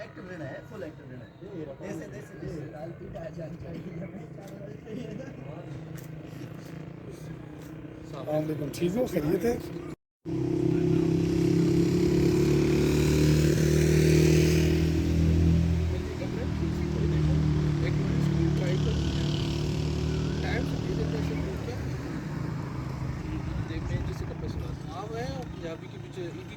Active रहना है, full active रहना है। वालेकुम, ठीक हो, खैरियत है? पंजाबी के पीछे